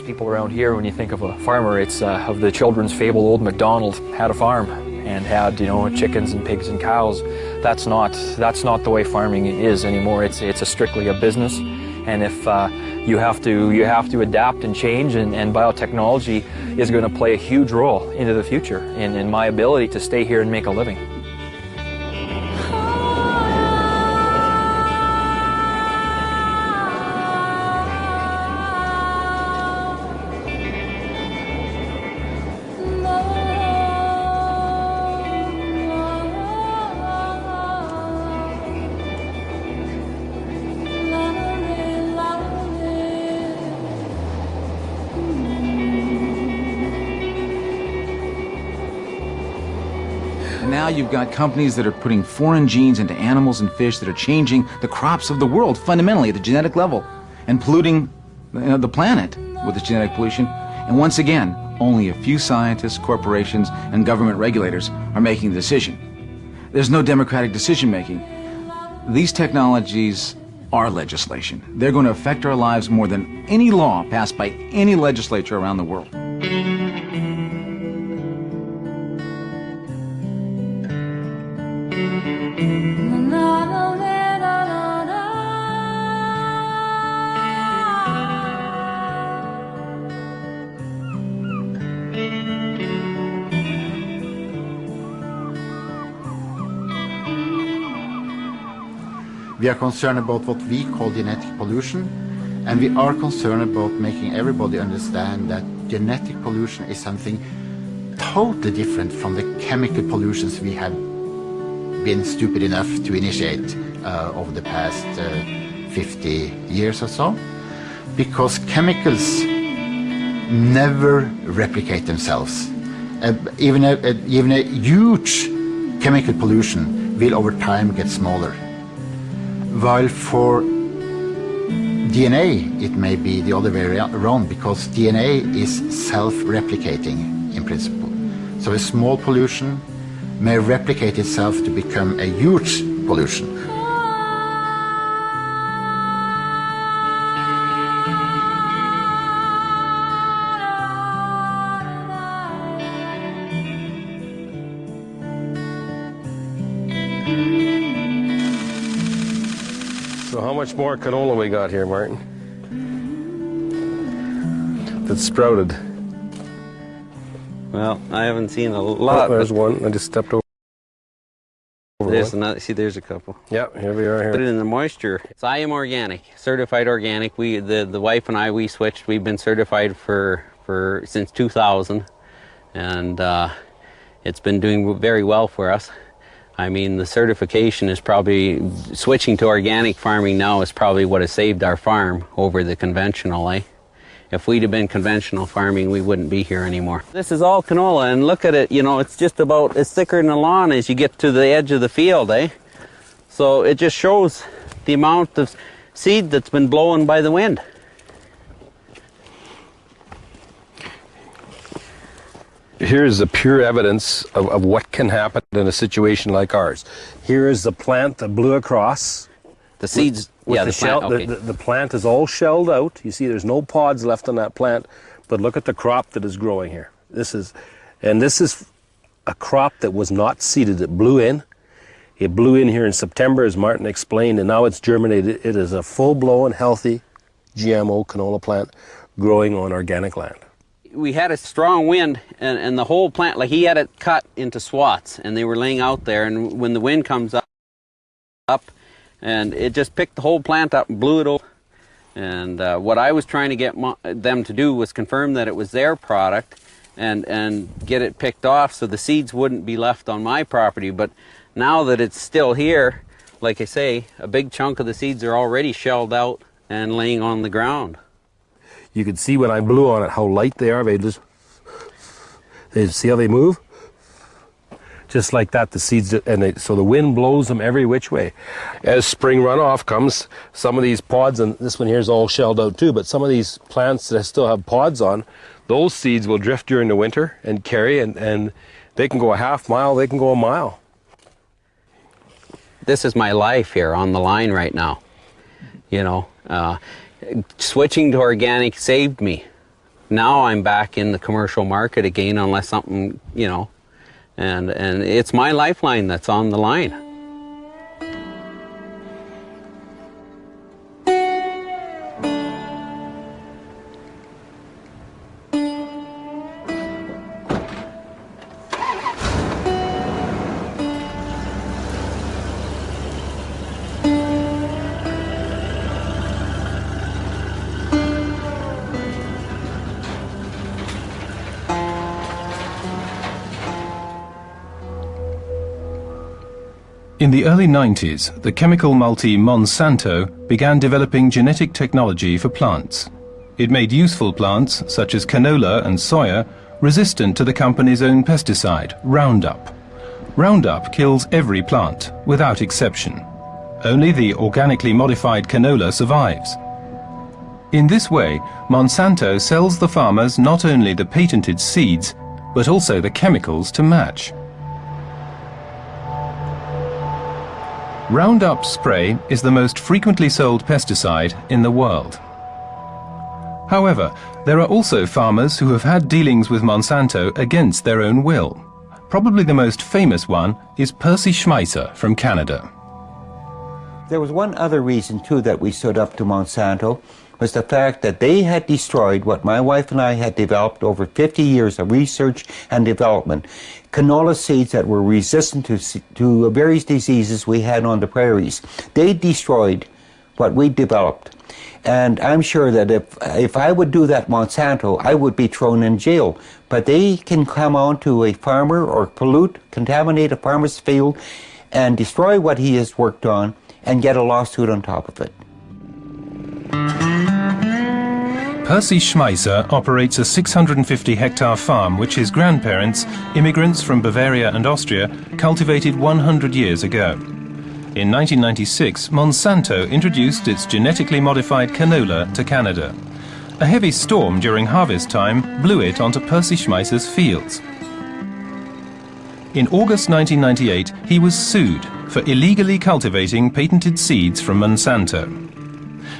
people around here, when you think of a farmer, it's of the children's fable, old MacDonald had a farm and had, you know, chickens and pigs and cows. That's not the way farming is anymore. It's strictly a business, and if you have to adapt and change, and biotechnology is going to play a huge role into the future in my ability to stay here and make a living. Now you've got companies that are putting foreign genes into animals and fish that are changing the crops of the world fundamentally at the genetic level and polluting the planet with this genetic pollution. And once again, only a few scientists, corporations, and government regulators are making the decision. There's no democratic decision making. These technologies are legislation. They're going to affect our lives more than any law passed by any legislature around the world. We are concerned about what we call genetic pollution, and we are concerned about making everybody understand that genetic pollution is something totally different from the chemical pollutions we have been stupid enough to initiate over the past 50 years or so, because chemicals never replicate themselves. Even a huge chemical pollution will over time get smaller. While for DNA, it may be the other way around, because DNA is self-replicating in principle. So a small pollution may replicate itself to become a huge pollution. So how much more canola we got here, Martin? That's sprouted. Well, I haven't seen a lot. Oh, there's one. I just stepped over. There's another. See, there's a couple. Yep, here we are. Put it in the moisture. So I am organic, certified organic. The wife and I, we switched. We've been certified for since 2000, and it's been doing very well for us. I mean, the certification is probably, switching to organic farming now is probably what has saved our farm over the conventional, eh? If we'd have been conventional farming, we wouldn't be here anymore. This is all canola, and look at it, you know, it's just about as thicker than a lawn as you get to the edge of the field, eh? So it just shows the amount of seed that's been blown by the wind. Here's the pure evidence of what can happen in a situation like ours. Here is the plant that blew across. The seeds, yeah, the shell. plant, okay. The plant is all shelled out. You see there's no pods left on that plant, but look at the crop that is growing here. This is a crop that was not seeded. It blew in. It blew in here in September, as Martin explained, and now it's germinated. It is a full-blown, healthy GMO canola plant growing on organic land. We had a strong wind, and the whole plant, like he had it cut into swaths, and they were laying out there, and when the wind comes up, and it just picked the whole plant up and blew it over. And what I was trying to get them to do was confirm that it was their product and get it picked off so the seeds wouldn't be left on my property. But now that it's still here, like I say, a big chunk of the seeds are already shelled out and laying on the ground. You can see when I blew on it how light they are. They see how they move? Just like that, the seeds, so the wind blows them every which way. As spring runoff comes, some of these pods, and this one here is all shelled out too, but some of these plants that still have pods on, those seeds will drift during the winter and carry, and they can go a half mile, they can go a mile. This is my life here on the line right now. You know, switching to organic saved me. now I'm back in the commercial market again, unless something, you know, and it's my lifeline that's on the line. In the early 90s, the chemical multi Monsanto began developing genetic technology for plants. It made useful plants, such as canola and soya, resistant to the company's own pesticide, Roundup. Roundup kills every plant, without exception. Only the organically modified canola survives. In this way, Monsanto sells the farmers not only the patented seeds, but also the chemicals to match. Roundup spray is the most frequently sold pesticide in the world. However, there are also farmers who have had dealings with Monsanto against their own will. Probably the most famous one is Percy Schmeiser from Canada. There was one other reason, too, that we stood up to Monsanto, was the fact that they had destroyed what my wife and I had developed over 50 years of research and development. Canola seeds that were resistant to various diseases we had on the prairies. They destroyed what we developed. And I'm sure that if I would do that Monsanto, I would be thrown in jail. But they can come on to a farmer or contaminate a farmer's field and destroy what he has worked on and get a lawsuit on top of it. Percy Schmeiser operates a 650-hectare farm which his grandparents, immigrants from Bavaria and Austria, cultivated 100 years ago. In 1996, Monsanto introduced its genetically modified canola to Canada. A heavy storm during harvest time blew it onto Percy Schmeiser's fields. In August 1998, he was sued for illegally cultivating patented seeds from Monsanto.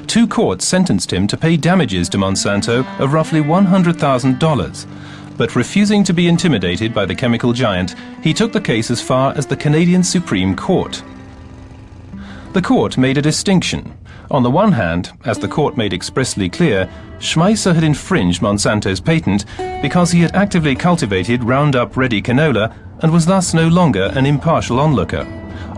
2 courts sentenced him to pay damages to Monsanto of roughly $100,000, but refusing to be intimidated by the chemical giant, he took the case as far as the Canadian Supreme Court. The court made a distinction. On the one hand, as the court made expressly clear, Schmeiser had infringed Monsanto's patent because he had actively cultivated Roundup-ready canola and was thus no longer an impartial onlooker.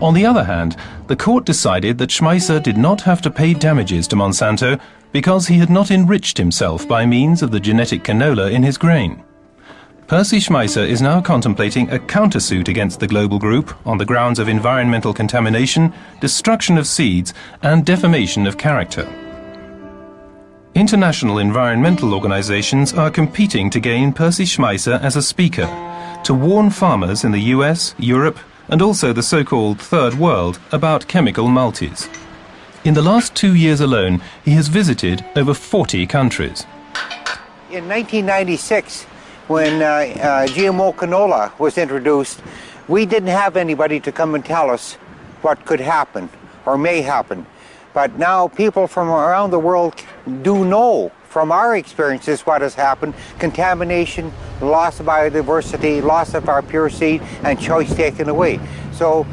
On the other hand, the court decided that Schmeiser did not have to pay damages to Monsanto because he had not enriched himself by means of the genetic canola in his grain. Percy Schmeiser is now contemplating a countersuit against the global group on the grounds of environmental contamination, destruction of seeds, and defamation of character. International environmental organizations are competing to gain Percy Schmeiser as a speaker, to warn farmers in the US, Europe, and also the so-called Third World about chemical multis. In the last 2 years alone, he has visited over 40 countries. In 1996, when GMO canola was introduced, we didn't have anybody to come and tell us what could happen or may happen. But now people from around the world do know from our experiences what has happened: contamination, loss of biodiversity, loss of our pure seed, and choice taken away. So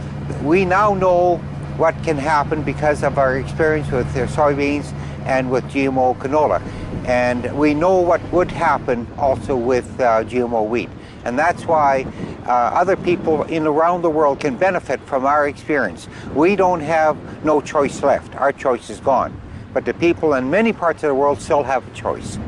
we now know what can happen because of our experience with soybeans and with GMO canola. And we know what would happen also with GMO wheat. And that's why other people around the world can benefit from our experience. We don't have no choice left. Our choice is gone. But the people in many parts of the world still have a choice.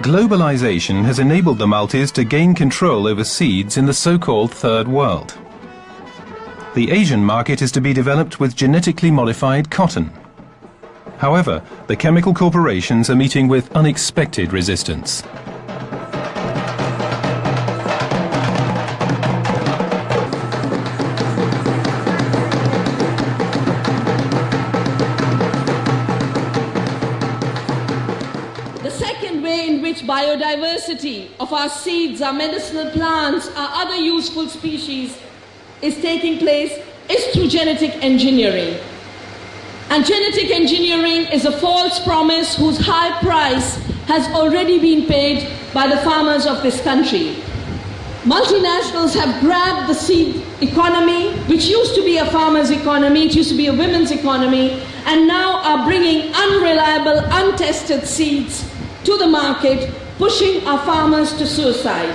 Globalization has enabled the multis to gain control over seeds in the so-called Third World. The Asian market is to be developed with genetically modified cotton. However, the chemical corporations are meeting with unexpected resistance. The second way in which biodiversity of our seeds, our medicinal plants, our other useful species is taking place is through genetic engineering. And genetic engineering is a false promise whose high price has already been paid by the farmers of this country. Multinationals have grabbed the seed economy, which used to be a farmer's economy, it used to be a women's economy, and now are bringing unreliable, untested seeds to the market, pushing our farmers to suicide.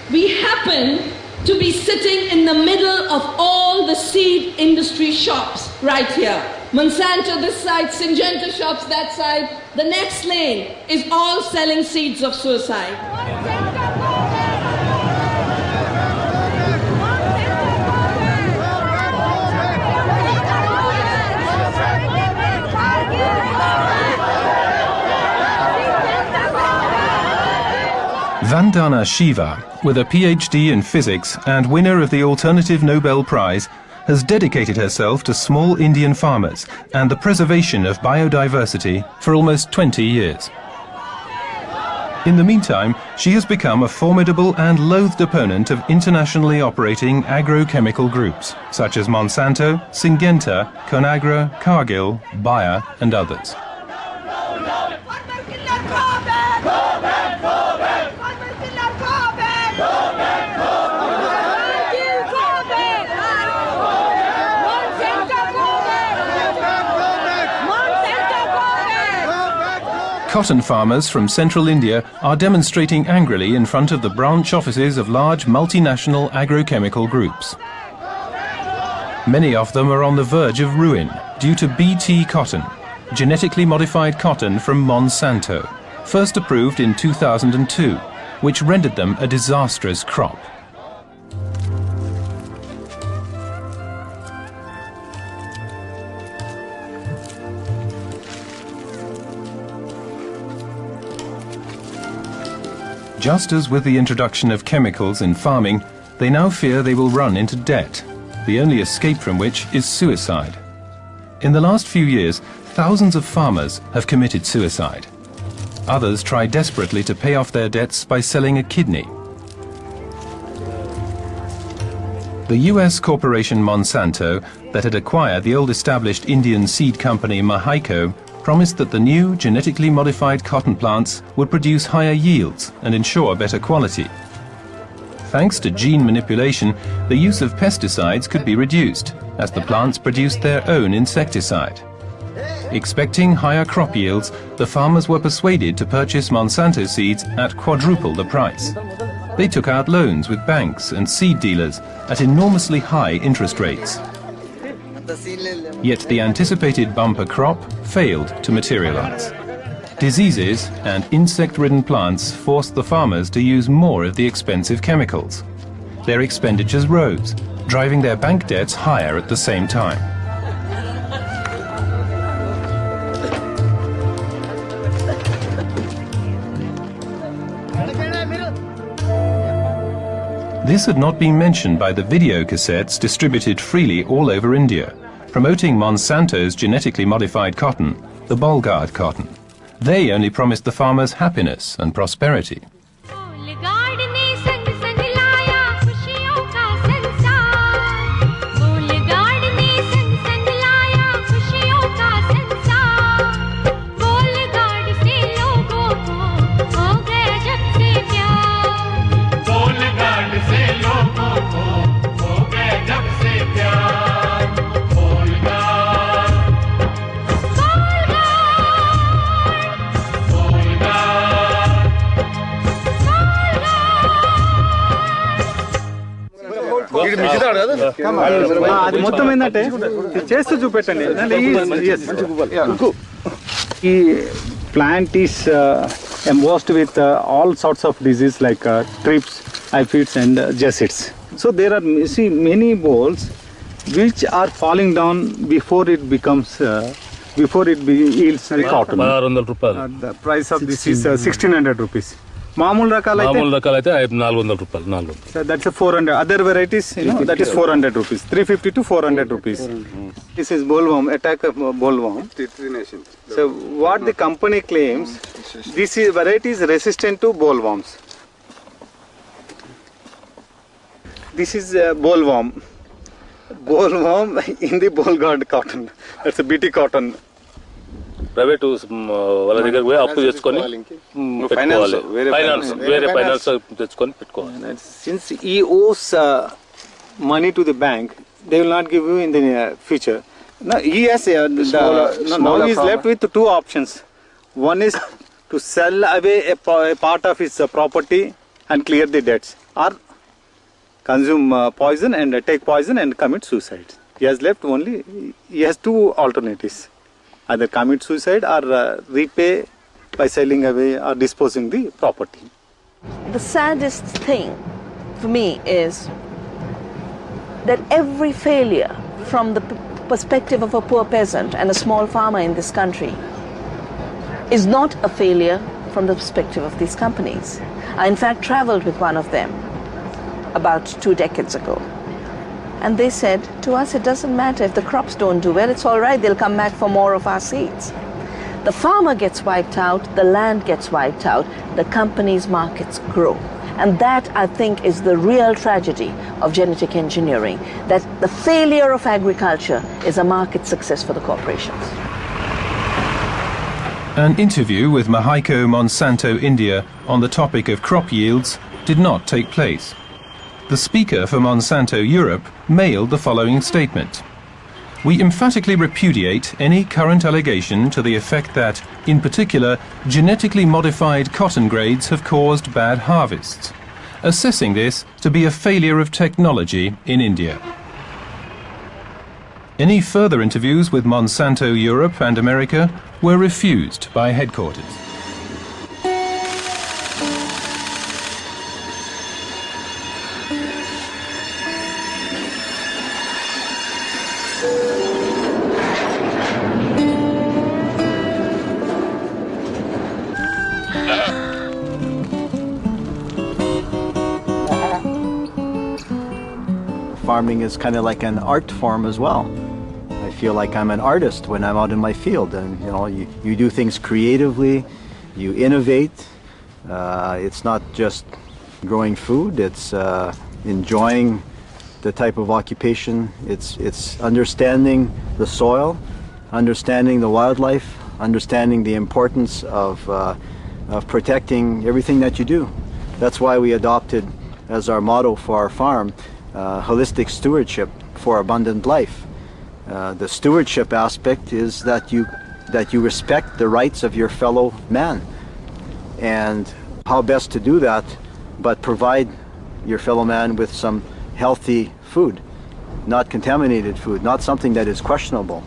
We happen to be sitting in the middle of all the seed industry shops right here. Monsanto this side, Syngenta shops that side. The next lane is all selling seeds of suicide. Vandana Shiva, with a PhD in physics and winner of the Alternative Nobel Prize, has dedicated herself to small Indian farmers and the preservation of biodiversity for almost 20 years. In the meantime, she has become a formidable and loathed opponent of internationally operating agrochemical groups, such as Monsanto, Syngenta, Conagra, Cargill, Bayer, and others. Cotton farmers from central India are demonstrating angrily in front of the branch offices of large multinational agrochemical groups. Many of them are on the verge of ruin due to BT cotton, genetically modified cotton from Monsanto, first approved in 2002, which rendered them a disastrous crop. Just as with the introduction of chemicals in farming, they now fear they will run into debt, the only escape from which is suicide. In the last few years, thousands of farmers have committed suicide. Others try desperately to pay off their debts by selling a kidney. The US corporation Monsanto, that had acquired the old-established Indian seed company Mahaiko, promised that the new genetically modified cotton plants would produce higher yields and ensure better quality. Thanks to gene manipulation, the use of pesticides could be reduced, as the plants produced their own insecticide. Expecting higher crop yields, the farmers were persuaded to purchase Monsanto seeds at quadruple the price. They took out loans with banks and seed dealers at enormously high interest rates. Yet the anticipated bumper crop failed to materialize. Diseases and insect-ridden plants forced the farmers to use more of the expensive chemicals. Their expenditures rose, driving their bank debts higher at the same time. This had not been mentioned by the video cassettes distributed freely all over India, promoting Monsanto's genetically modified cotton, the Bolgard cotton. They only promised the farmers happiness and prosperity. Plant is embossed with all sorts of disease like thrips, aphids and jassids. So there are many bolls which are falling down before it becomes yields the cotton. The price of this is 1600 rupees. మామూలు రకాలు అయితే మామూలు రకాలు అయితే 400 రూపాయలు 400. So that's a 400. Other varieties, that is 400 rupees. 350 to 400 rupees. This is bollworm, attack of bollworm. So what the company claims, this variety is resistant to bollworms. This is bollworm. Bollworm in the boll guard cotton. That's a BT cotton. Private వాళ్ళ దగ్గర పోయి అప్పు తెచ్చుకొని పెట్టుకోవాలి. Finance వేరే finance తెచ్చుకొని పెట్టుకోవాలి. Since he owes money to the bank, they will not give you in the future. Now he has now he is left with two options. One is to sell away a part of his property and clear the debts, or consume poison and take poison and commit suicide. He has left only. He has two alternatives. Either commit suicide or repay by selling away or disposing the property. The saddest thing for me is that every failure from the perspective of a poor peasant and a small farmer in this country is not a failure from the perspective of these companies. I in fact traveled with one of them about 2 decades ago. And they said to us, it doesn't matter if the crops don't do well, it's all right, they'll come back for more of our seeds. The farmer gets wiped out, the land gets wiped out, the companies' markets grow. And that, I think, is the real tragedy of genetic engineering, that the failure of agriculture is a market success for the corporations. An interview with Mahaiko Monsanto India on the topic of crop yields did not take place. The speaker for Monsanto Europe mailed the following statement. We emphatically repudiate any current allegation to the effect that, in particular, genetically modified cotton grades have caused bad harvests, assessing this to be a failure of technology in India. Any further interviews with Monsanto Europe and America were refused by headquarters. Farming is kind of like an art form as well. I feel like I'm an artist when I'm out in my field, and you do things creatively, you innovate. It's not just growing food, it's enjoying the type of occupation. It's understanding the soil, understanding the wildlife, understanding the importance of protecting everything that you do. That's why we adopted as our motto for our farm, holistic stewardship for abundant life. The stewardship aspect is that you respect the rights of your fellow man, and how best to do that but provide your fellow man with some healthy food, not contaminated food, not something that is questionable.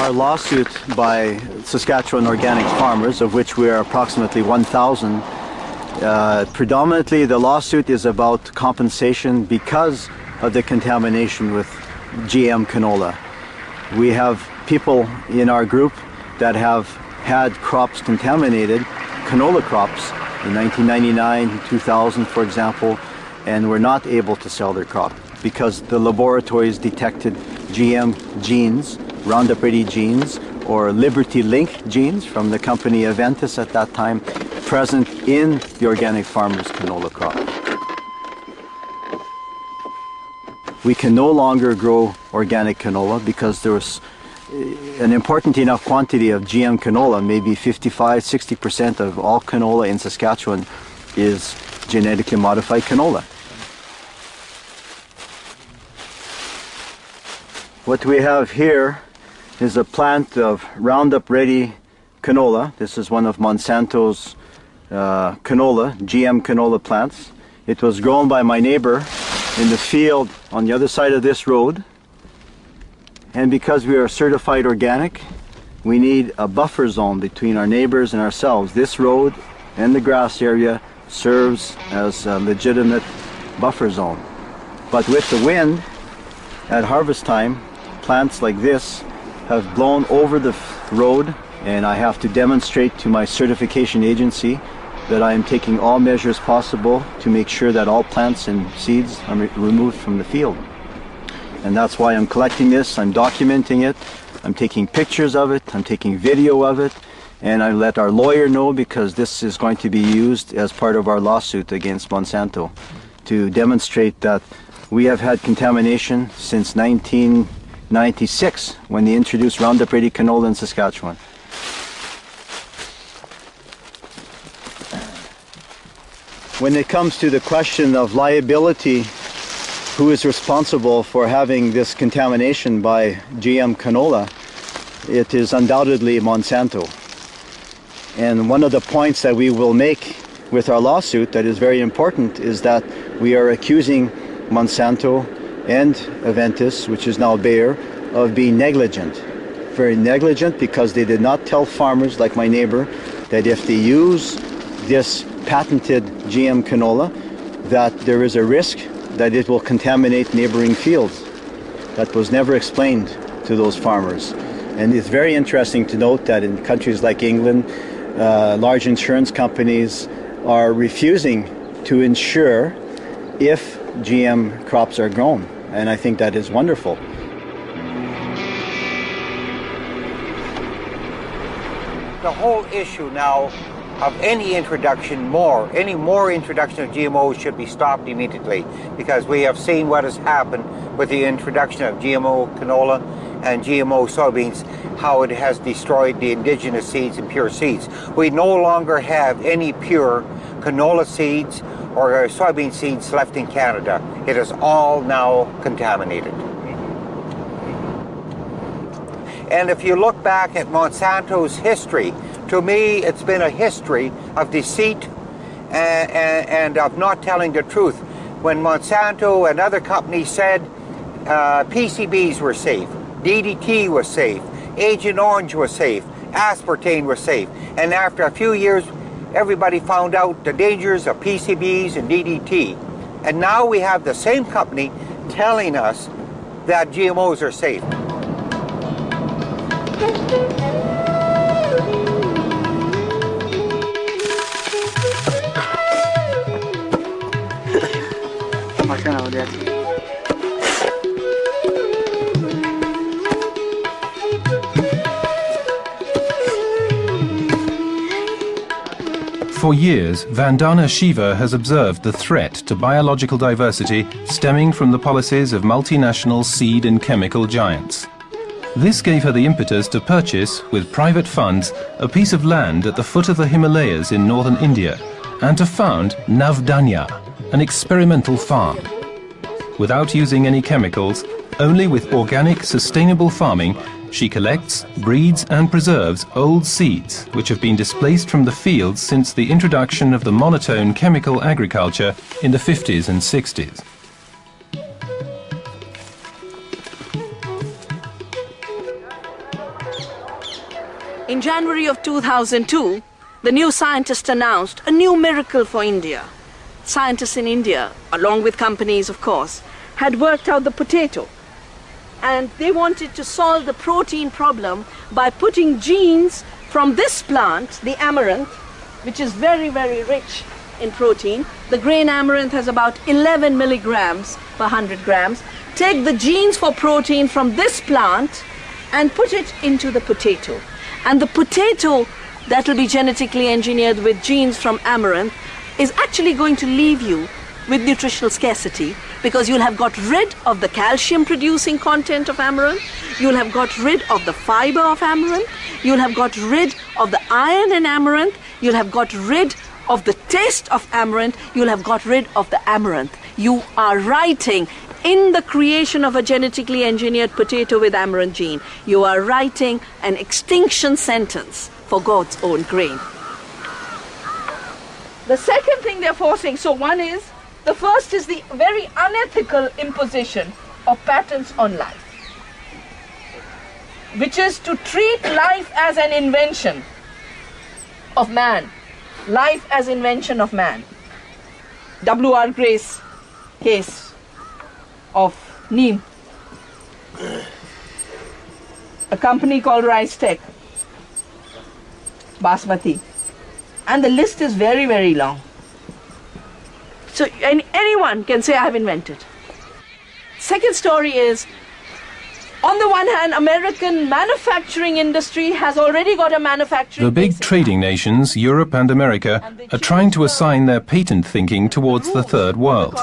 Our lawsuit by Saskatchewan organic farmers, of which we are approximately 1,000, predominantly the lawsuit is about compensation because of the contamination with GM canola. We have people in our group that have had crops contaminated, canola crops, in 1999, 2000 for example, and were not able to sell their crop because the laboratories detected GM genes, Roundup Ready genes, or Liberty Link genes from the company Aventis at that time, present in the organic farmer's canola crop. We can no longer grow organic canola because there was an important enough quantity of GM canola, maybe 55-60% of all canola in Saskatchewan is genetically modified canola. What we have here is a plant of Roundup Ready canola. This is one of Monsanto's canola, GM canola plants. It was grown by my neighbor in the field on the other side of this road. And because we are certified organic, we need a buffer zone between our neighbors and ourselves. This road and the grass area serves as a legitimate buffer zone. But with the wind at harvest time, plants like this have blown over the road, and I have to demonstrate to my certification agency that I am taking all measures possible to make sure that all plants and seeds are removed from the field. And that's why I'm collecting this, I'm documenting it, I'm taking pictures of it, I'm taking video of it, and I let our lawyer know, because this is going to be used as part of our lawsuit against Monsanto to demonstrate that we have had contamination since 1996 when they introduced Roundup Ready canola in Saskatchewan. When it comes to the question of liability, who is responsible for having this contamination by GM canola, it is undoubtedly Monsanto. And one of the points that we will make with our lawsuit that is very important is that we are accusing Monsanto and Aventis, which is now Bayer, of being negligent. Very negligent, because they did not tell farmers like my neighbor that if they use this patented GM canola, that there is a risk that it will contaminate neighboring fields. That was never explained to those farmers. And it's very interesting to note that in countries like England, large insurance companies are refusing to insure if GM crops are grown. And I think that is wonderful. The whole issue now of any more introduction of GMOs should be stopped immediately, because we have seen what has happened with the introduction of GMO canola and GMO soybeans, how it has destroyed the indigenous seeds and pure seeds. We no longer have any pure canola seeds or soybean seeds left in Canada. It is all now contaminated. And if you look back at Monsanto's history, to me it's been a history of deceit and of not telling the truth. When Monsanto and other companies said PCBs were safe, DDT was safe, Agent Orange was safe, aspartame was safe, and after a few years everybody found out the dangers of PCBs and DDT. And now we have the same company telling us that GMOs are safe. For years, Vandana Shiva has observed the threat to biological diversity stemming from the policies of multinational seed and chemical giants. This gave her the impetus to purchase, with private funds, a piece of land at the foot of the Himalayas in northern India, and to found Navdanya, an experimental farm. Without using any chemicals, only with organic, sustainable farming, she collects, breeds and preserves old seeds which have been displaced from the fields since the introduction of the monotone chemical agriculture in the 50s and 60s. In January of 2002, the new scientists announced a new miracle for India. Scientists in India, along with companies of course, had worked out the potato. And they wanted to solve the protein problem by putting genes from this plant, the amaranth, which is very, very rich in protein. The grain amaranth has about 11 milligrams per 100 grams. Take the genes for protein from this plant and put it into the potato. And the potato that will be genetically engineered with genes from amaranth is actually going to leave you with nutritional scarcity, because you'll have got rid of the calcium producing content of amaranth, you'll have got rid of the fiber of amaranth, you'll have got rid of the iron in amaranth, you'll have got rid of the taste of amaranth, you'll have got rid of the amaranth. You are writing in the creation of a genetically engineered potato with amaranth gene, you are writing an extinction sentence for God's own grain. The second thing they're forcing, the first is the very unethical imposition of patents on life, which is to treat life as an invention of man. Life as invention of man. W.R. Gray's case of neem. a company called Rice Tech, Basmati. And the list is very, very long. So anyone can say, I have invented. Second story is, on the one hand, American manufacturing industry has already got a manufacturing... The big trading nations, Europe and America, are trying to assign their patent thinking towards the third world.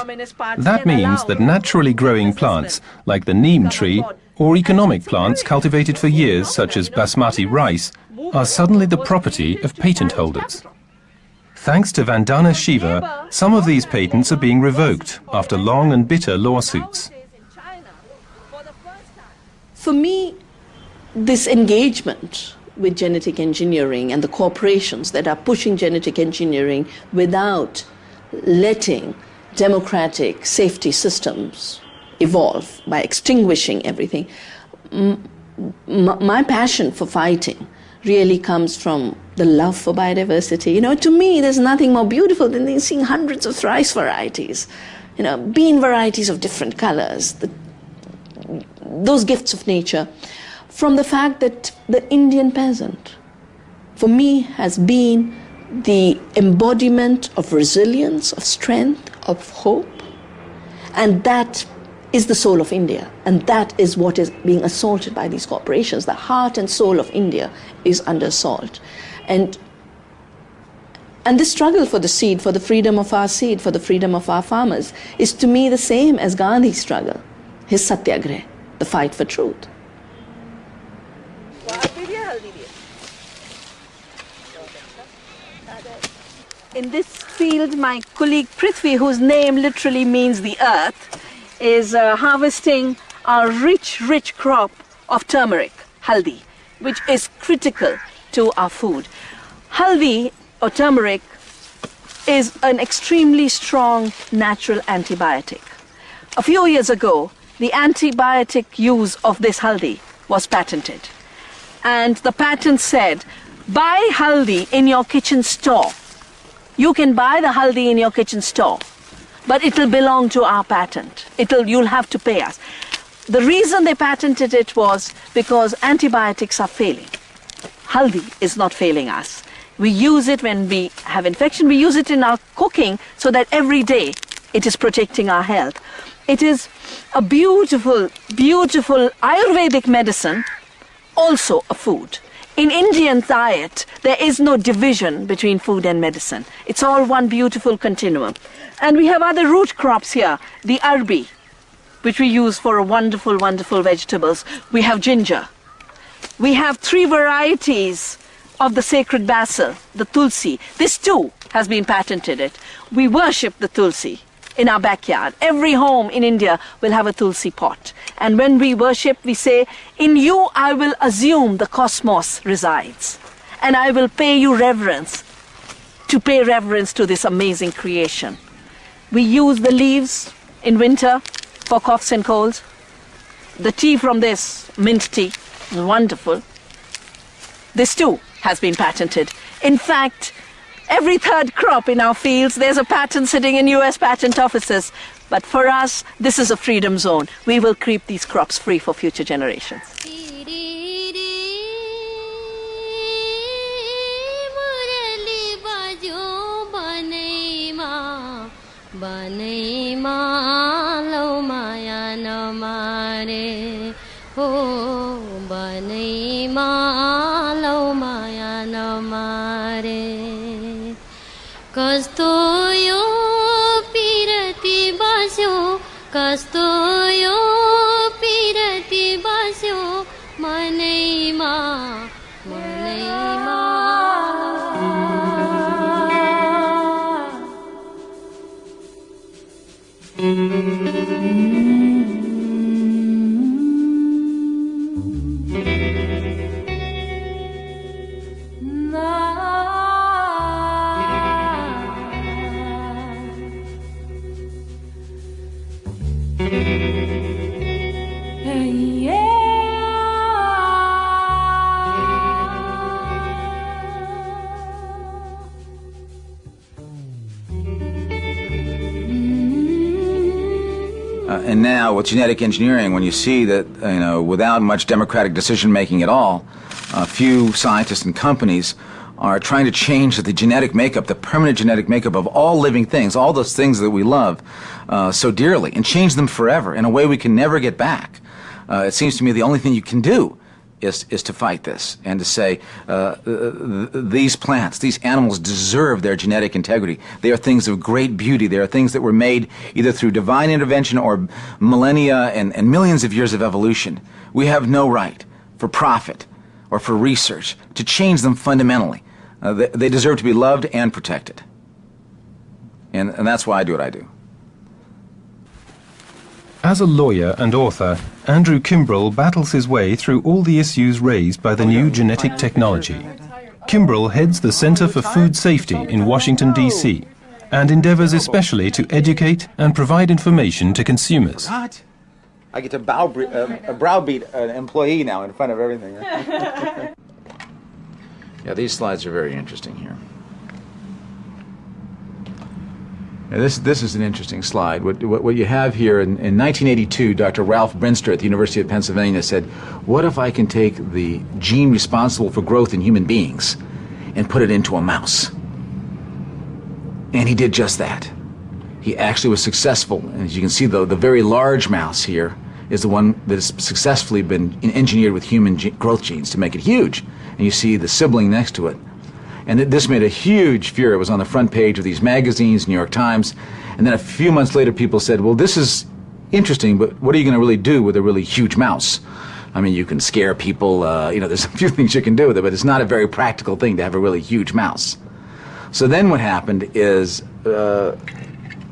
That means that naturally growing plants, like the neem tree, or economic plants cultivated for years, such as basmati rice, are suddenly the property of patent holders. Thanks to Vandana Shiva, some of these patents are being revoked after long and bitter lawsuits. For me, this engagement with genetic engineering and the corporations that are pushing genetic engineering without letting democratic safety systems evolve by extinguishing everything, my passion for fighting really comes from the love for biodiversity. You know, to me, there's nothing more beautiful than seeing hundreds of rice varieties, you know, bean varieties of different colors, those gifts of nature, from the fact that the Indian peasant, for me, has been the embodiment of resilience, of strength, of hope, and that is the soul of India, and that is what is being assaulted by these corporations. The heart and soul of India is under assault. And this struggle for the seed, for the freedom of our seed, for the freedom of our farmers, is to me the same as Gandhi's struggle, his satyagrah, the fight for truth. In this field, my colleague Prithvi, whose name literally means the earth, is harvesting our rich, rich crop of turmeric, haldi, which is critical to our food. Haldi, or turmeric, is an extremely strong natural antibiotic. A few years ago, the antibiotic use of this haldi was patented. And the patent said, buy haldi in your kitchen store. You can buy the haldi in your kitchen store, but it will belong to our patent. You'll have to pay us. The reason they patented it was because antibiotics are failing. Haldi is not failing us. We use it when we have infection. We use it in our cooking so that every day it is protecting our health. It is a beautiful, beautiful Ayurvedic medicine, also a food. In Indian diet, there is no division between food and medicine. It's all one beautiful continuum. And we have other root crops here, the arbi, which we use for wonderful, wonderful vegetables. We have ginger. We have 3 varieties of the sacred basil, the tulsi. This too has been patented. We worship the tulsi in our backyard. Every home in India will have a tulsi pot. And when we worship, we say, in you I will assume the cosmos resides. And I will pay you reverence, to pay reverence to this amazing creation. We use the leaves in winter for coughs and colds. The tea from this, mint tea, is wonderful. This too has been patented. In fact, every 3rd crop in our fields, there's a patent sitting in US patent offices. But for us, this is a freedom zone. We will keep these crops free for future generations. Kastoyo pirati basyo manaima And now with genetic engineering, when you see that, without much democratic decision making at all, a few scientists and companies are trying to change the genetic makeup, the permanent genetic makeup of all living things, all those things that we love so dearly, and change them forever in a way we can never get back. It seems to me the only thing you can do is to fight this and to say these plants, these animals deserve their genetic integrity. They are things of great beauty. They are things that were made either through divine intervention or millennia and millions of years of evolution. We have no right for profit or for research to change them fundamentally. They deserve to be loved and protected. And that's why I do what I do. As a lawyer and author, Andrew Kimbrell battles his way through all the issues raised by the new genetic technology. Kimbrell heads the Center for Food Safety in Washington, D.C., and endeavors especially to educate and provide information to consumers. What? I get to browbeat an employee now in front of everything. Yeah, these slides are very interesting here. Now this is an interesting slide. What you have here, in 1982, Dr. Ralph Brinster at the University of Pennsylvania said, what if I can take the gene responsible for growth in human beings and put it into a mouse? And he did just that. He actually was successful. And as you can see, the very large mouse here is the one that has successfully been engineered with human growth genes to make it huge. And you see the sibling next to it. And this made a huge furor. It was on the front page of these magazines, New York Times. And then a few months later, people said, well, this is interesting, but what are you going to really do with a really huge mouse? I mean, you can scare people. There's a few things you can do with it, but it's not a very practical thing to have a really huge mouse. So then what happened is the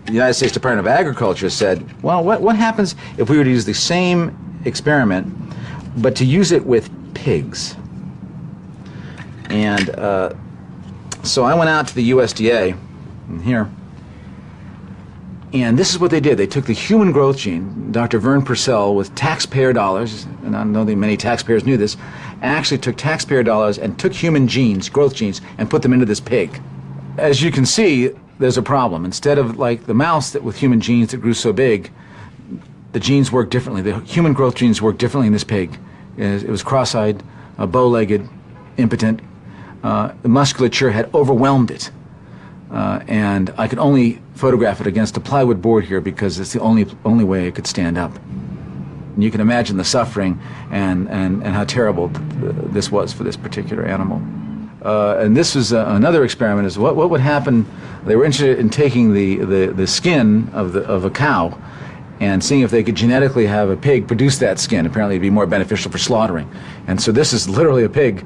United States Department of Agriculture said, well, what happens if we were to use the same experiment, but to use it with pigs? And so I went out to the USDA, here, and this is what they did. They took the human growth gene, Dr. Vern Purcell, with taxpayer dollars, and I know that many taxpayers knew this, actually took taxpayer dollars and took human genes, growth genes, and put them into this pig. As you can see, there's a problem. Instead of like the mouse that with human genes that grew so big, the genes work differently. The human growth genes work differently in this pig. It was cross-eyed, bow-legged, impotent. The musculature had overwhelmed it. And I could only photograph it against a plywood board here because it's the only way it could stand up. And you can imagine the suffering and how terrible this was for this particular animal. And this was another experiment, is what would happen. They were interested in taking the skin of a cow and seeing if they could genetically have a pig produce that skin. Apparently it'd be more beneficial for slaughtering. And so this is literally a pig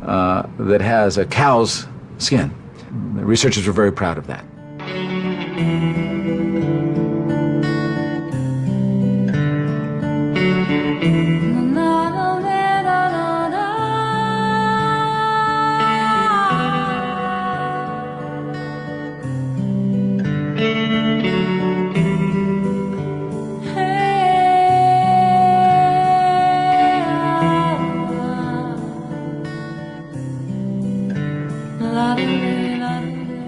that has a cow's skin. The researchers were very proud of that.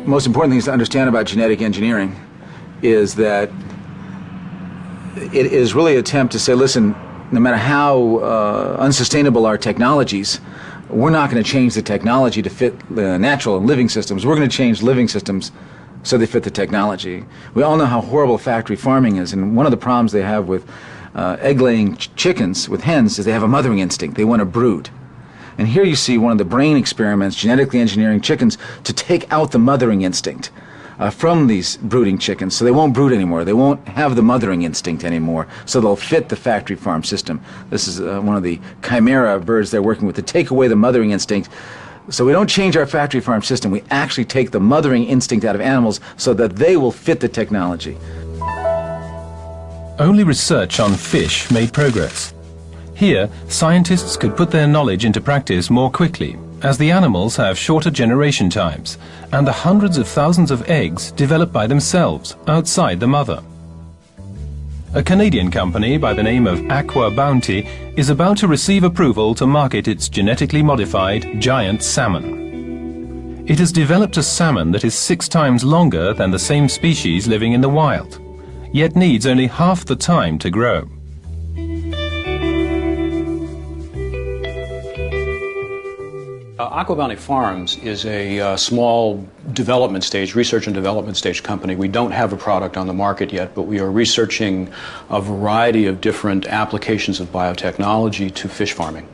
The most important things to understand about genetic engineering is that it is really an attempt to say, listen, no matter how unsustainable our technologies, we're not going to change the technology to fit the natural and living systems. We're going to change living systems so they fit the technology. We all know how horrible factory farming is, and one of the problems they have with egg-laying chickens, with hens, is they have a mothering instinct. They want to brood. And here you see one of the brain experiments, genetically engineering chickens to take out the mothering instinct from these brooding chickens, so they won't brood anymore. They won't have the mothering instinct anymore, so they'll fit the factory farm system. This is one of the chimera birds they're working with to take away the mothering instinct. So we don't change our factory farm system. We actually take the mothering instinct out of animals so that they will fit the technology. Only research on fish made progress. Here, scientists could put their knowledge into practice more quickly, as the animals have shorter generation times, and the hundreds of thousands of eggs develop by themselves outside the mother. A Canadian company by the name of Aqua Bounty is about to receive approval to market its genetically modified giant salmon. It has developed a salmon that is 6 times longer than the same species living in the wild. yet needs only half the time to grow. Aqua Bounty Farms is a small development stage, research and development stage company. We don't have a product on the market yet, but we are researching a variety of different applications of biotechnology to fish farming.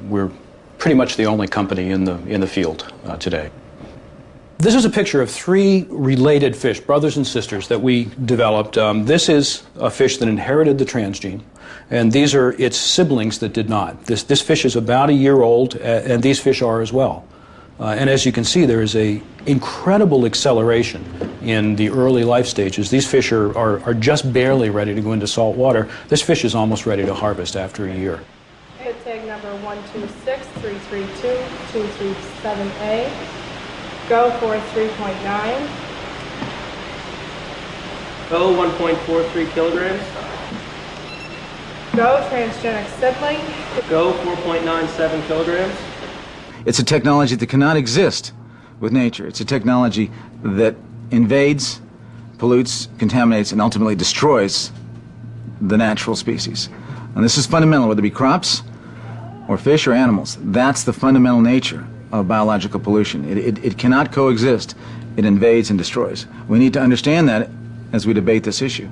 We're pretty much the only company in the field today. This is a picture of 3 related fish, brothers and sisters, that we developed. This is a fish that inherited the transgene, and these are its siblings that did not. This fish is about a year old, and these fish are as well. And as you can see, there is an incredible acceleration in the early life stages. These fish are just barely ready to go into salt water. This fish is almost ready to harvest after a year. Pit tag number 126332 237A. Go for 3.9. Go 1.43 kilograms. Go transgenic sibling. Go 4.97 kilograms. It's a technology that cannot exist with nature. It's a technology that invades, pollutes, contaminates, and ultimately destroys the natural species. And this is fundamental, whether it be crops or fish or animals. That's the fundamental nature of biological pollution. It cannot coexist. It invades and destroys. We need to understand that as we debate this issue.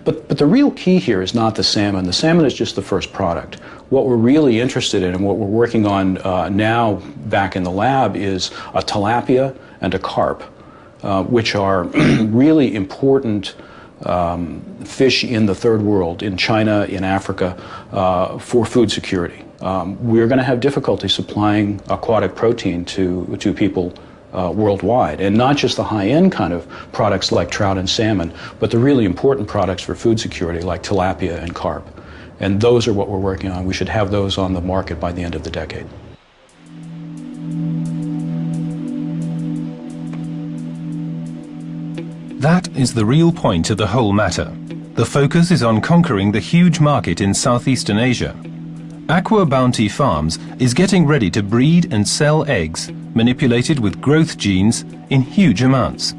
But the real key here is not the salmon. The salmon is just the first product. What we're really interested in and what we're working on now back in the lab is a tilapia and a carp, which are really important fish in the third world, in China, in Africa, for food security. We're going to have difficulty supplying aquatic protein to people worldwide, and not just the high-end kind of products like trout and salmon, but the really important products for food security like tilapia and carp. And those are what we're working on. We should have those on the market by the end of the decade. That is the real point of the whole matter. The focus is on conquering the huge market in Southeastern Asia. Aqua Bounty Farms is getting ready to breed and sell eggs manipulated with growth genes in huge amounts.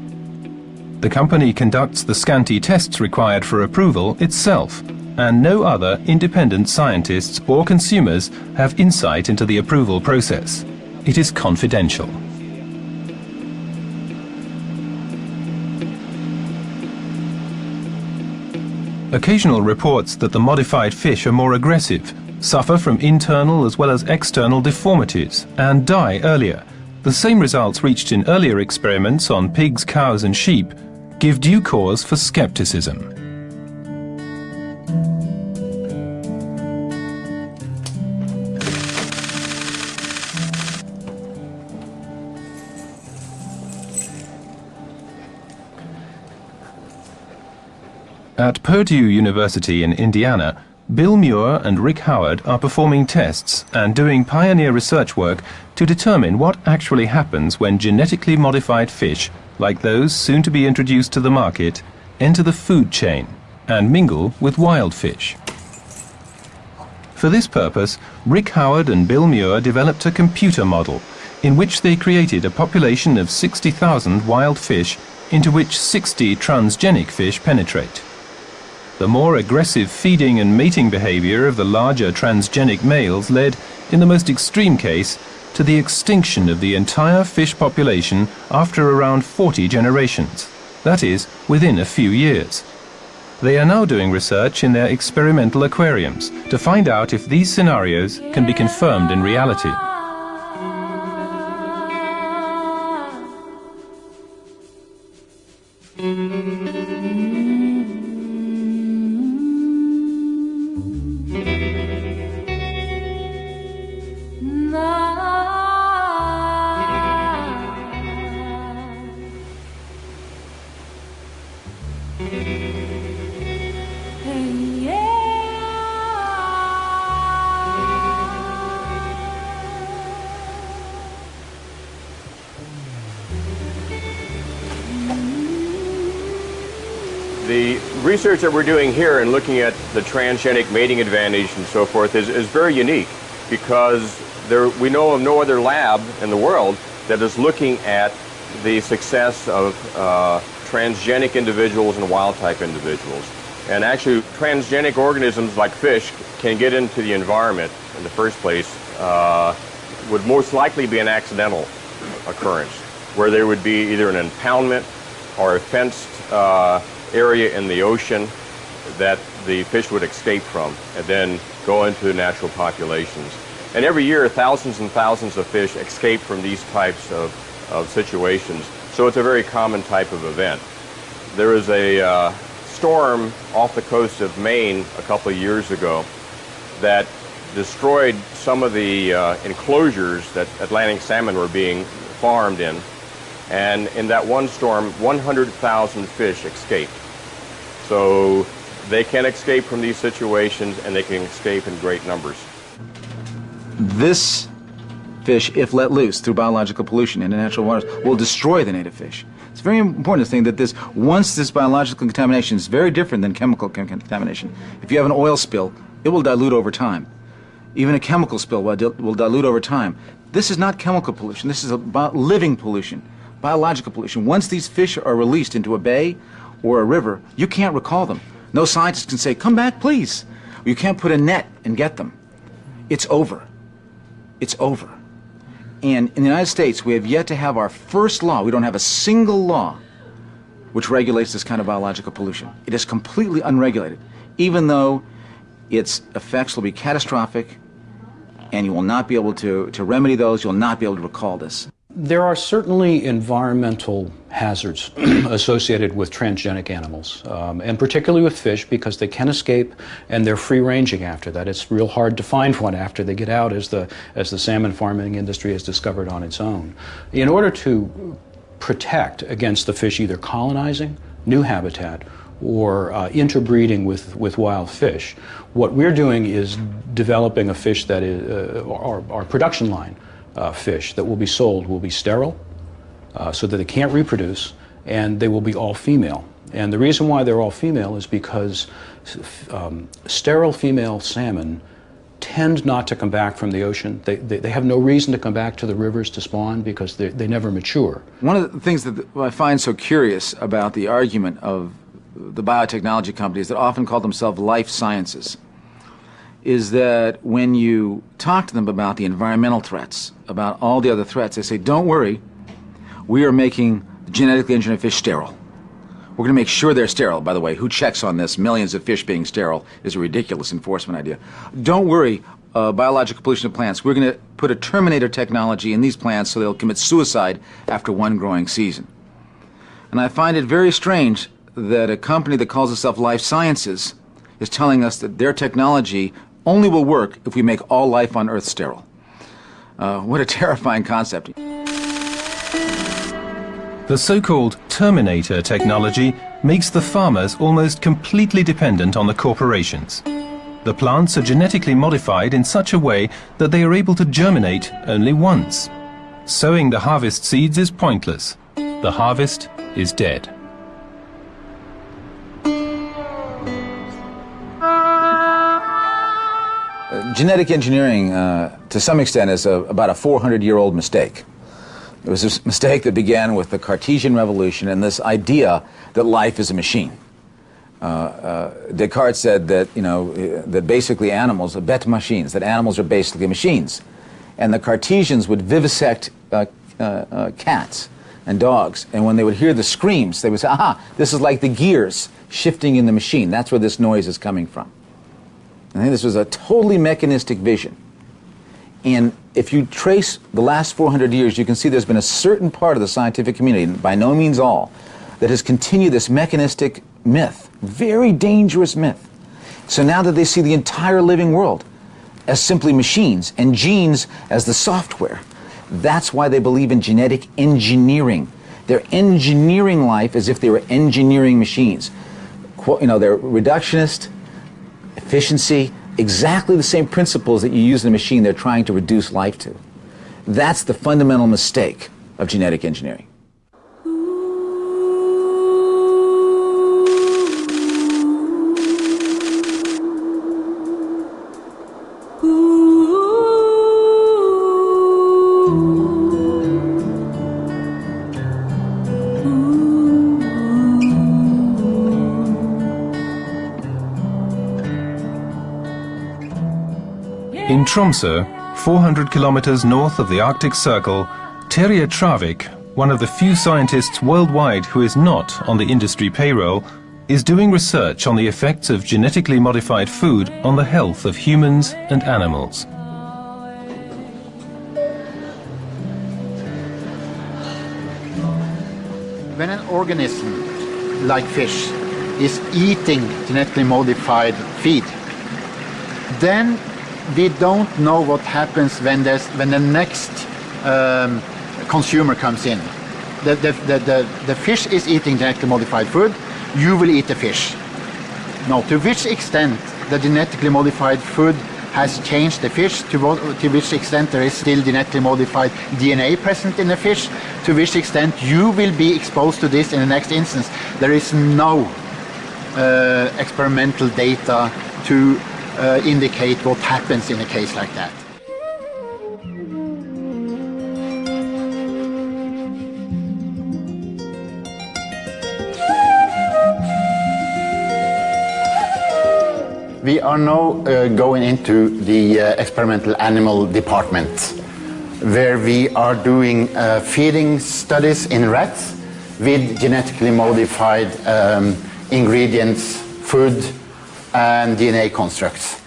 The company conducts the scanty tests required for approval itself, and no other independent scientists or consumers have insight into the approval process. It is confidential. Occasional reports that the modified fish are more aggressive, suffer from internal as well as external deformities, and die earlier. The same results reached in earlier experiments on pigs, cows and sheep give due cause for skepticism. At Purdue University in Indiana, Bill Muir and Rick Howard are performing tests and doing pioneer research work to determine what actually happens when genetically modified fish, like those soon to be introduced to the market, enter the food chain and mingle with wild fish. For this purpose, Rick Howard and Bill Muir developed a computer model in which they created a population of 60,000 wild fish into which 60 transgenic fish penetrate. The more aggressive feeding and mating behavior of the larger transgenic males led, in the most extreme case, to the extinction of the entire fish population after around 40 generations, that is, within a few years. They are now doing research in their experimental aquariums to find out if these scenarios can be confirmed in reality. The research that we're doing here and looking at the transgenic mating advantage and so forth is very unique because we know of no other lab in the world that is looking at the success of transgenic individuals and wild-type individuals. And actually, transgenic organisms like fish can get into the environment in the first place, would most likely be an accidental occurrence, where there would be either an impoundment or a fenced area in the ocean that the fish would escape from and then go into the natural populations. And every year, thousands and thousands of fish escape from these types of situations. So it's a very common type of event. There was a storm off the coast of Maine a couple of years ago that destroyed some of the enclosures that Atlantic salmon were being farmed in. And in that one storm, 100,000 fish escaped. So they can escape from these situations, and they can escape in great numbers. This fish, if let loose through biological pollution in the natural waters, will destroy the native fish. It's very important to think that once this biological contamination is very different than chemical contamination. If you have an oil spill, it will dilute over time. Even a chemical spill will dilute over time. This is not chemical pollution. This is about living pollution, biological pollution. Once these fish are released into a bay or a river, you can't recall them. No scientist can say, come back, please. You can't put a net and get them. It's over. It's over. And in the United States, we have yet to have our first law. We don't have a single law which regulates this kind of biological pollution. It is completely unregulated, even though its effects will be catastrophic, and you will not be able to remedy those. You'll not be able to recall this. There are certainly environmental hazards associated with transgenic animals, and particularly with fish, because they can escape and they're free-ranging after that. It's real hard to find one after they get out, as the salmon farming industry has discovered on its own. In order to protect against the fish either colonizing new habitat or interbreeding with wild fish, what we're doing is developing a fish that is our production line. Fish that will be sold will be sterile, so that they can't reproduce, and they will be all female. And the reason why they're all female is because sterile female salmon tend not to come back from the ocean. They have no reason to come back to the rivers to spawn because they never mature. One of the things that I find so curious about the argument of the biotechnology companies that often call themselves life sciences is that when you talk to them about the environmental threats, about all the other threats, they say, don't worry, we are making genetically engineered fish sterile. We're going to make sure they're sterile. By the way, who checks on this? Millions of fish being sterile is a ridiculous enforcement idea. Don't worry, biological pollution of plants. We're going to put a terminator technology in these plants so they'll commit suicide after one growing season. And I find it very strange that a company that calls itself Life Sciences is telling us that their technology only will work if we make all life on Earth sterile. What a terrifying concept. The so-called Terminator technology makes the farmers almost completely dependent on the corporations. The plants are genetically modified in such a way that they are able to germinate only once. Sowing the harvest seeds is pointless. The harvest is dead. Genetic engineering, to some extent, is about a 400-year-old mistake. It was a mistake that began with the Cartesian revolution and this idea that life is a machine. Descartes said that, that basically animals are bêtes machines, that animals are basically machines. And the Cartesians would vivisect cats and dogs, and when they would hear the screams, they would say, aha, this is like the gears shifting in the machine. That's where this noise is coming from. I think this was a totally mechanistic vision. And if you trace the last 400 years, you can see there's been a certain part of the scientific community, by no means all, that has continued this mechanistic myth, very dangerous myth. So now that they see the entire living world as simply machines and genes as the software, that's why they believe in genetic engineering. They're engineering life as if they were engineering machines. They're reductionist, efficiency, exactly the same principles that you use in a machine they're trying to reduce life to. That's the fundamental mistake of genetic engineering. Tromsø, 400 kilometers north of the Arctic Circle, Terje Travik, one of the few scientists worldwide who is not on the industry payroll, is doing research on the effects of genetically modified food on the health of humans and animals. When an organism, like fish, is eating genetically modified feed, then we don't know what happens when the next consumer comes in. The fish is eating genetically modified food, you will eat the fish. Now, to which extent the genetically modified food has changed the fish, to which extent there is still genetically modified DNA present in the fish, to which extent you will be exposed to this in the next instance. There is no experimental data to indicate what happens in a case like that. We are now going into the experimental animal department, where we are doing feeding studies in rats with genetically modified ingredients, food, and DNA constructs.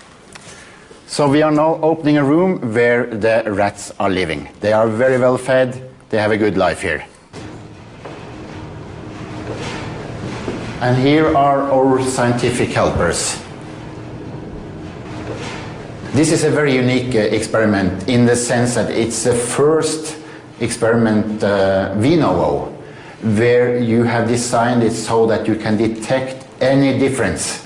So we are now opening a room where the rats are living. They are very well fed, they have a good life here. And here are our scientific helpers. This is a very unique experiment in the sense that it's the first experiment we know of where you have designed it so that you can detect any difference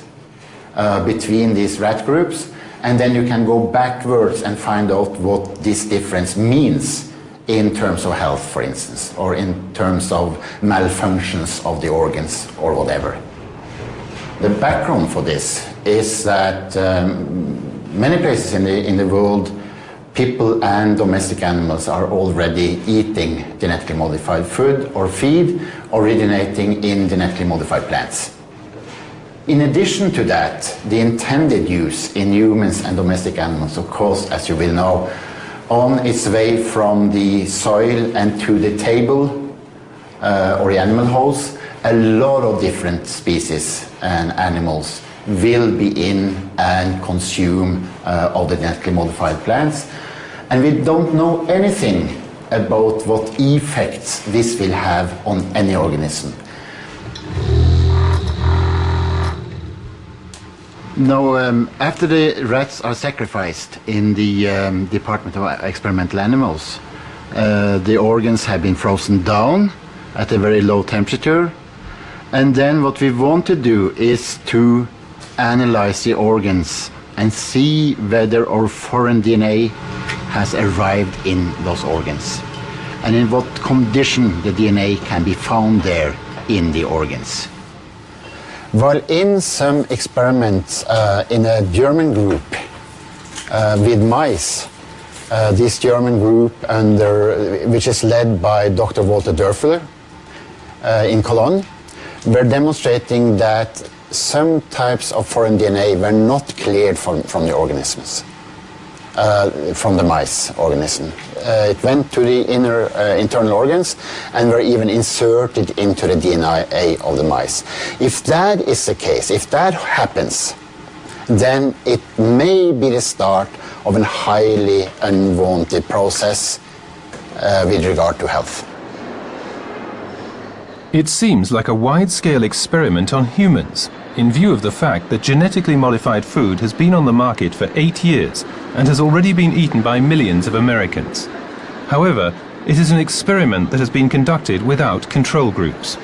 between these rat groups, and then you can go backwards and find out what this difference means in terms of health, for instance, or in terms of malfunctions of the organs or whatever. The background for this is that many places in the world, people and domestic animals are already eating genetically modified food or feed originating in genetically modified plants. In addition to that, the intended use in humans and domestic animals, of course, as you will know, on its way from the soil and to the table or the animal house, a lot of different species and animals will be in and consume of the genetically modified plants. And we don't know anything about what effects this will have on any organism. No, after the rats are sacrificed in the Department of Experimental Animals, the organs have been frozen down at a very low temperature. And then what we want to do is to analyze the organs and see whether our foreign DNA has arrived in those organs and in what condition the DNA can be found there in the organs. While in some experiments in a German group with mice, this German group which is led by Dr. Walter Dörfler in Cologne, were demonstrating that some types of foreign DNA were not cleared from the organisms, from the mice organism. It went to the internal organs and were even inserted into the DNA of the mice. If that is the case, if that happens, then it may be the start of a highly unwanted process with regard to health. It seems like a wide-scale experiment on humans, in view of the fact that genetically modified food has been on the market for 8 years and has already been eaten by millions of Americans. However, it is an experiment that has been conducted without control groups.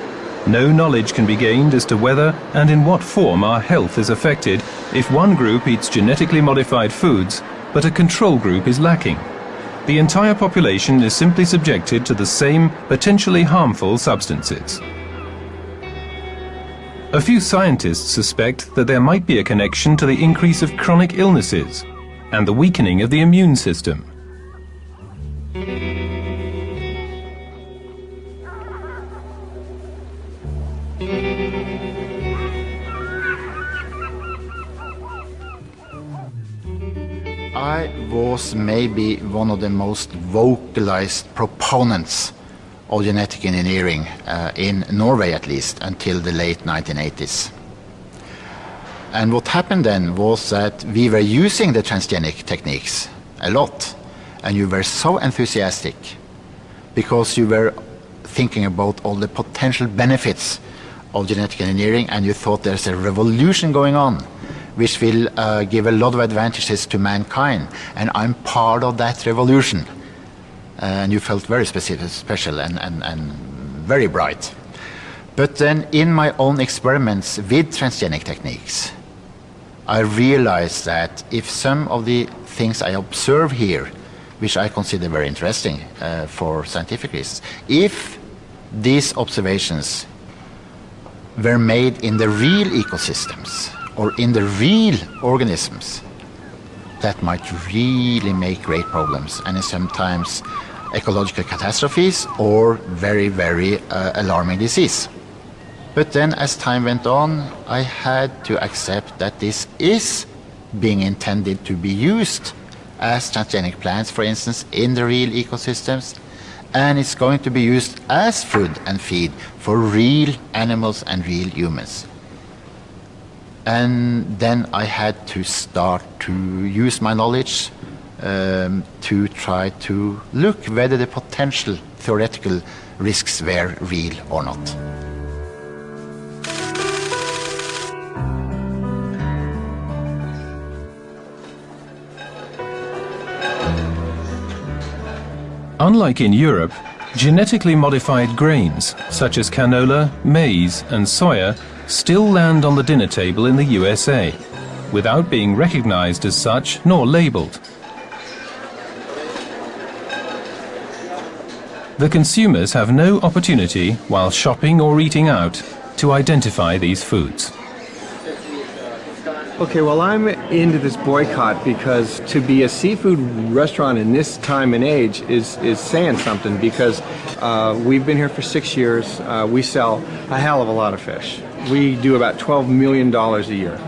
No knowledge can be gained as to whether and in what form our health is affected if one group eats genetically modified foods, but a control group is lacking. The entire population is simply subjected to the same potentially harmful substances. A few scientists suspect that there might be a connection to the increase of chronic illnesses and the weakening of the immune system. I I was maybe one of the most vocalized proponents of genetic engineering in Norway, at least, until the late 1980s. And what happened then was that we were using the transgenic techniques a lot, and you were so enthusiastic because you were thinking about all the potential benefits of genetic engineering, and you thought there's a revolution going on which will give a lot of advantages to mankind, and I'm part of that revolution. And you felt very special and very bright. But then in my own experiments with transgenic techniques, I realized that if some of the things I observe here, which I consider very interesting for scientific reasons, if these observations were made in the real ecosystems or in the real organisms, that might really make great problems, and sometimes ecological catastrophes or very, very alarming disease. But then as time went on, I had to accept that this is being intended to be used as transgenic plants, for instance, in the real ecosystems, and it's going to be used as food and feed for real animals and real humans. And then I had to start to use my knowledge to try to look whether the potential theoretical risks were real or not. Unlike in Europe, genetically modified grains, such as canola, maize and soya, still land on the dinner table in the USA, without being recognized as such nor labeled. The consumers have no opportunity, while shopping or eating out, to identify these foods. Okay, well, I'm into this boycott because to be a seafood restaurant in this time and age is saying something, because we've been here for 6 years. We sell a hell of a lot of fish. We do about $12 million a year.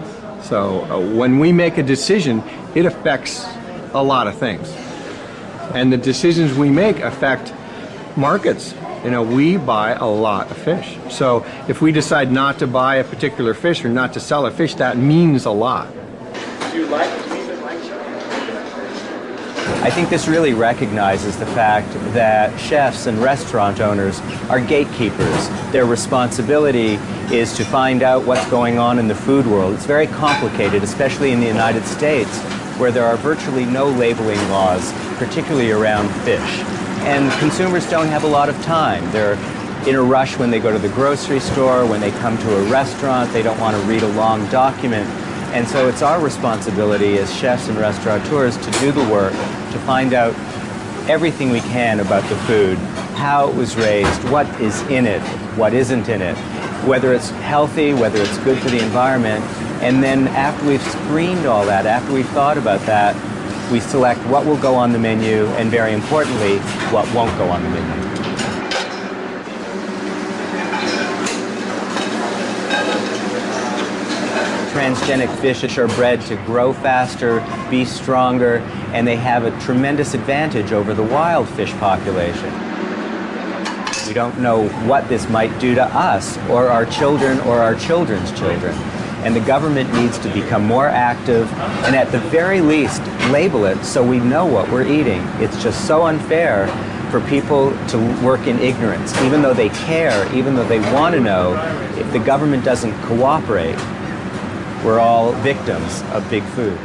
So when we make a decision, it affects a lot of things. And the decisions we make affect markets. You know, we buy a lot of fish. So if we decide not to buy a particular fish or not to sell a fish, that means a lot. Do you like I think this really recognizes the fact that chefs and restaurant owners are gatekeepers. Their responsibility is to find out what's going on in the food world. It's very complicated, especially in the United States, where there are virtually no labeling laws, particularly around fish. And consumers don't have a lot of time. They're in a rush when they go to the grocery store, when they come to a restaurant, they don't want to read a long document. And so it's our responsibility as chefs and restaurateurs to do the work, to find out everything we can about the food, how it was raised, what is in it, what isn't in it, whether it's healthy, whether it's good for the environment. And then after we've screened all that, after we've thought about that, we select what will go on the menu, and very importantly, what won't go on the menu. Transgenic fish are bred to grow faster, be stronger, and they have a tremendous advantage over the wild fish population. We don't know what this might do to us, or our children, or our children's children. And the government needs to become more active and at the very least label it so we know what we're eating. It's just so unfair for people to work in ignorance. Even though they care, even though they want to know, if the government doesn't cooperate, we're all victims of big food.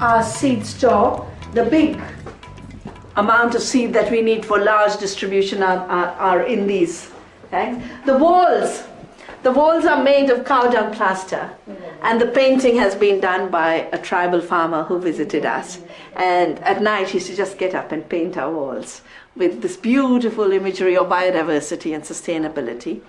Our seed store. The big amount of seed that we need for large distribution are in these tanks. The walls The walls are made of cow dung plaster, and the painting has been done by a tribal farmer who visited us. And at night he used to just get up and paint our walls with this beautiful imagery of biodiversity and sustainability.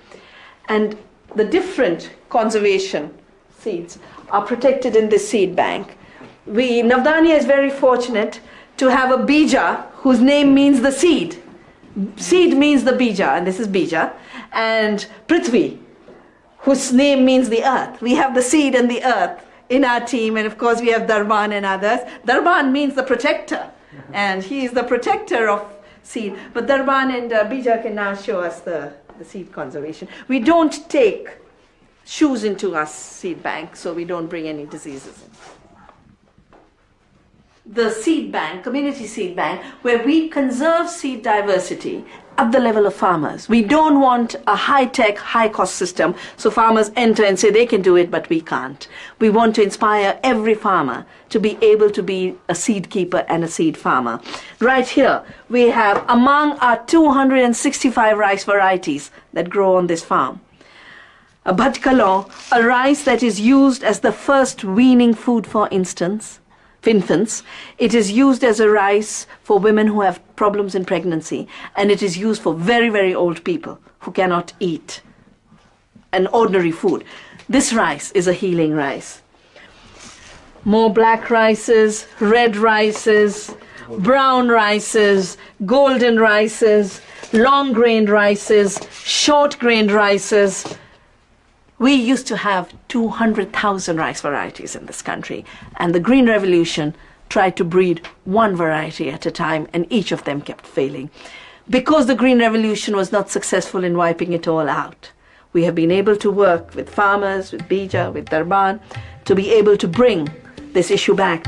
And the different conservation seeds are protected in this seed bank. Navdanya is very fortunate to have a bija whose name means the seed. Seed means the bija, and this is bija. And Prithvi, whose name means the earth. We have the seed and the earth in our team, and of course we have Darban and others. Darban means the protector, and he is the protector of seed. But Darban and Bija can now show us the seed conservation. We don't take shoes into our seed bank, so we don't bring any diseases in. The seed bank, community seed bank, where we conserve seed diversity at the level of farmers. We don't want a high-tech, high-cost system, so farmers enter and say they can do it, but we can't. We want to inspire every farmer to be able to be a seed keeper and a seed farmer. Right here, we have among our 265 rice varieties that grow on this farm, a bhatkalon, a rice that is used as the first weaning food for infants. It is used as a rice for women who have problems in pregnancy, and it is used for very, very old people who cannot eat an ordinary food. This rice is a healing rice. More black rices, red rices, brown rices, golden rices, long-grained rices, short-grained rices. We used to have 200,000 rice varieties in this country, and the Green Revolution tried to breed one variety at a time, and each of them kept failing. Because the Green Revolution was not successful in wiping it all out, we have been able to work with farmers, with Bija, with Darban, to be able to bring this issue back.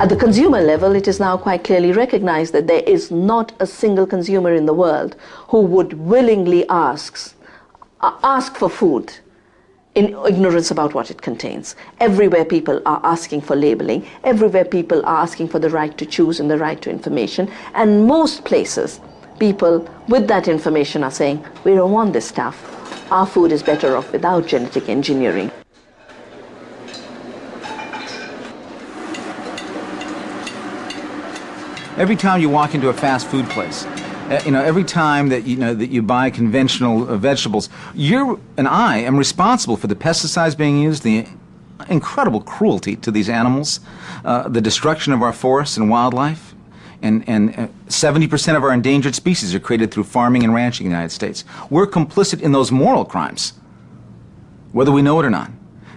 At the consumer level, it is now quite clearly recognized that there is not a single consumer in the world who would willingly ask for food in ignorance about what it contains. Everywhere people are asking for labeling, everywhere people are asking for the right to choose and the right to information, and most places, people with that information are saying, we don't want this stuff. Our food is better off without genetic engineering. Every time you walk into a fast food place, every time that you buy conventional vegetables, you and I am responsible for the pesticides being used, the incredible cruelty to these animals, the destruction of our forests and wildlife, and 70% of our endangered species are created through farming and ranching in the United States. We're complicit in those moral crimes, whether we know it or not.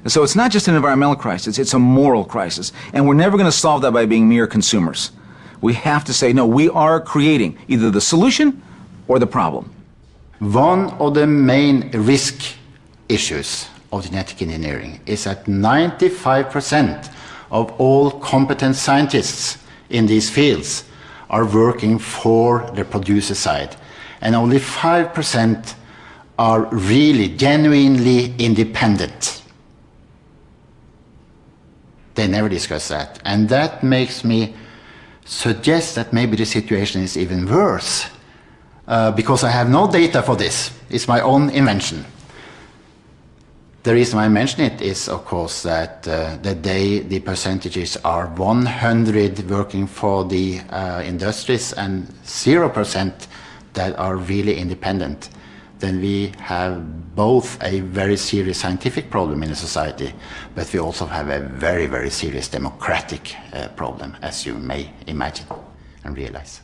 So it's not just an environmental crisis, it's a moral crisis, and we're never going to solve that by being mere consumers. We have to say, no, we are creating either the solution or the problem. One of the main risk issues of genetic engineering is that 95% of all competent scientists in these fields are working for the producer side, and only 5% are really genuinely independent. They never discuss that, and that makes me suggest that maybe the situation is even worse, because I have no data for this. It's my own invention. The reason why I mention it is, of course, that the day the percentages are 100 working for the industries and 0% that are really independent, then we have both a very serious scientific problem in the society, but we also have a very, very serious democratic problem, as you may imagine and realize.